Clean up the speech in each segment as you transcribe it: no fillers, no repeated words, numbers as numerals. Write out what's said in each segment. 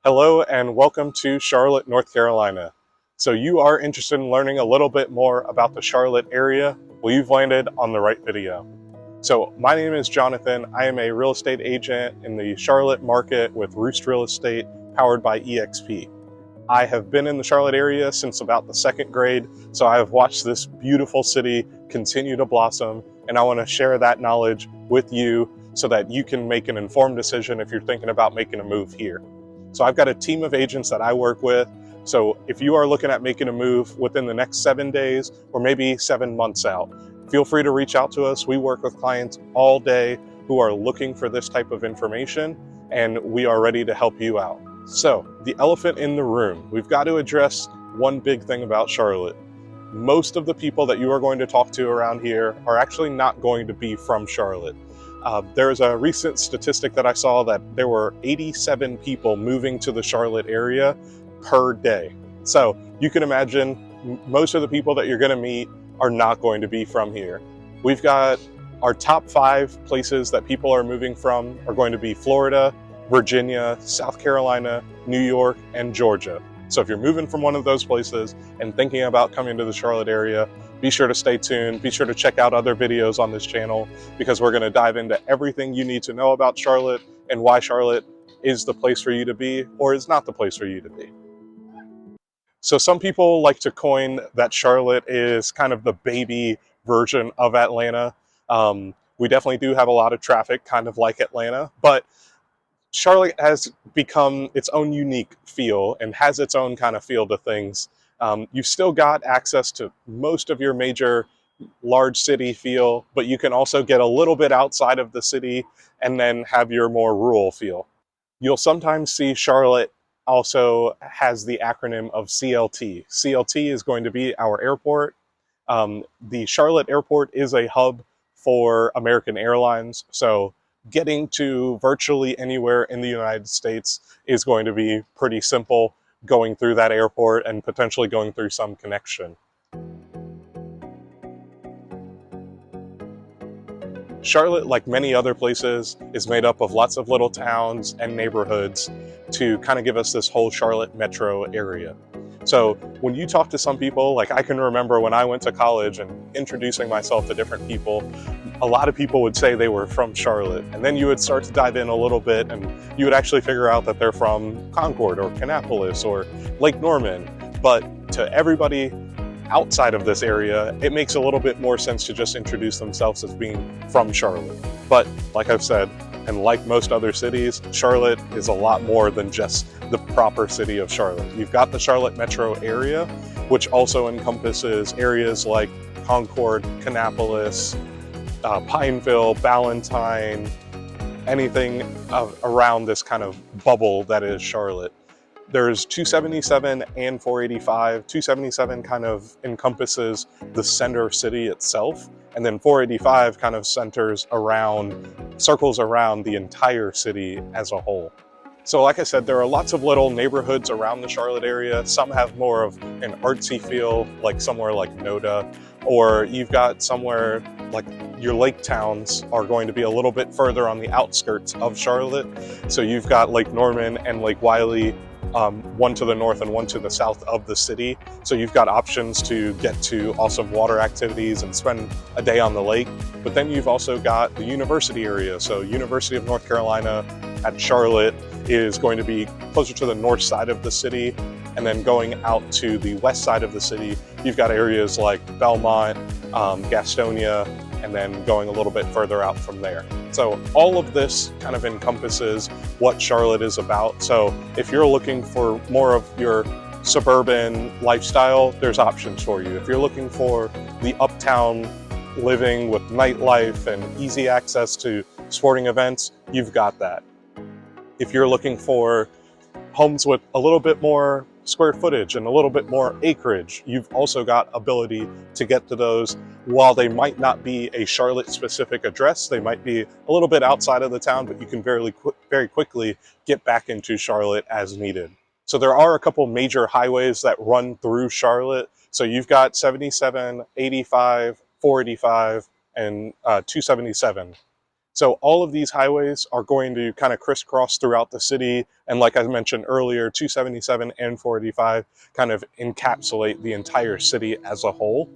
Hello and welcome to Charlotte, North Carolina. So you are interested in learning a little bit more about the Charlotte area? Well, you've landed on the right video. So my name is Jonathan. I am a real estate agent in the Charlotte market with Roost Real Estate, powered by EXP. I have been in the Charlotte area since about the second grade, so I have watched this beautiful city continue to blossom, and I want to share that knowledge with you so that you can make an informed decision if you're thinking about making a move here. So I've got a team of agents that I work with. So if you are looking at making a move within the next 7 days or maybe 7 months out, feel free to reach out to us. We work with clients all day who are looking for this type of information, and we are ready to help you out. So the elephant in the room, we've got to address one big thing about Charlotte. Most of the people that you are going to talk to around here are actually not going to be from Charlotte. There's a recent statistic that I saw that there were 87 people moving to the Charlotte area per day. So you can imagine most of the people that you're going to meet are not going to be from here. We've got our top 5 places that people are moving from are going to be Florida, Virginia, South Carolina, New York, and Georgia. So if you're moving from one of those places and thinking about coming to the Charlotte area, be sure to stay tuned. Be sure to check out other videos on this channel because we're going to dive into everything you need to know about Charlotte and why Charlotte is the place for you to be or is not the place for you to be. So some people like to coin that Charlotte is kind of the baby version of Atlanta. We definitely do have a lot of traffic, kind of like Atlanta, but Charlotte has become its own unique feel and has its own kind of feel to things. You've still got access to most of your major large city feel, but you can also get a little bit outside of the city and then have your more rural feel. You'll sometimes see Charlotte also has the acronym of CLT. CLT is going to be our airport. The Charlotte airport is a hub for American Airlines, so getting to virtually anywhere in the United States is going to be pretty simple going through that airport and potentially going through some connection. Charlotte, like many other places, is made up of lots of little towns and neighborhoods to kind of give us this whole Charlotte metro area. So when you talk to some people, like I can remember when I went to college and introducing myself to different people, a lot of people would say they were from Charlotte. And then you would start to dive in a little bit and you would actually figure out that they're from Concord or Kannapolis or Lake Norman. But to everybody outside of this area, it makes a little bit more sense to just introduce themselves as being from Charlotte. But like I've said, and like most other cities, Charlotte is a lot more than just the proper city of Charlotte. You've got the Charlotte metro area, which also encompasses areas like Concord, Kannapolis, Pineville, Ballantyne, anything around this kind of bubble that is Charlotte. There's 277 and 485. 277 kind of encompasses the center city itself, and then 485 kind of circles around the entire city as a whole. So like I said, there are lots of little neighborhoods around the Charlotte area. Some have more of an artsy feel, like somewhere like Noda, or you've got somewhere like your lake towns are going to be a little bit further on the outskirts of Charlotte. So you've got Lake Norman and Lake Wylie, one to the north and one to the south of the city. So you've got options to get to awesome water activities and spend a day on the lake. But then you've also got the university area. So University of North Carolina at Charlotte is going to be closer to the north side of the city. And then going out to the west side of the city, you've got areas like Belmont, Gastonia, and then going a little bit further out from there. So all of this kind of encompasses what Charlotte is about. So if you're looking for more of your suburban lifestyle, there's options for you. If you're looking for the uptown living with nightlife and easy access to sporting events, you've got that. If you're looking for homes with a little bit more square footage and a little bit more acreage, you've also got ability to get to those. While they might not be a Charlotte specific address, they might be a little bit outside of the town, but you can very quickly get back into Charlotte as needed. So there are a couple major highways that run through Charlotte. So you've got 77, 85, 485, and 277. So all of these highways are going to kind of crisscross throughout the city. And like I mentioned earlier, 277 and 485 kind of encapsulate the entire city as a whole.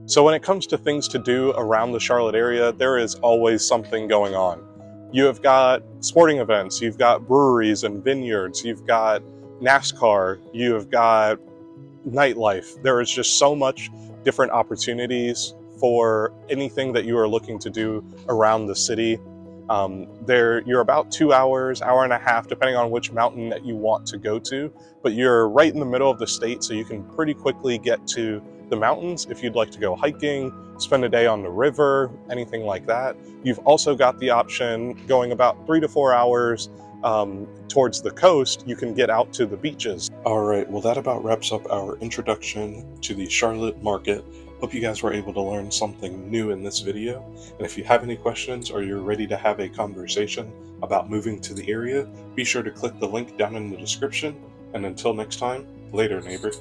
So when it comes to things to do around the Charlotte area, there is always something going on. You have got sporting events, you've got breweries and vineyards, you've got NASCAR, you have got nightlife. There is just so much different opportunities for anything that you are looking to do around the city. You're about 2 hours, hour and a half, depending on which mountain that you want to go to, but you're right in the middle of the state, so you can pretty quickly get to the mountains if you'd like to go hiking, spend a day on the river, anything like that. You've also got the option going about 3 to 4 hours towards the coast. You can get out to the beaches. All right, well, that about wraps up our introduction to the Charlotte market. Hope you guys were able to learn something new in this video. And if you have any questions or you're ready to have a conversation about moving to the area, be sure to click the link down in the description. And until next time, later, neighbor.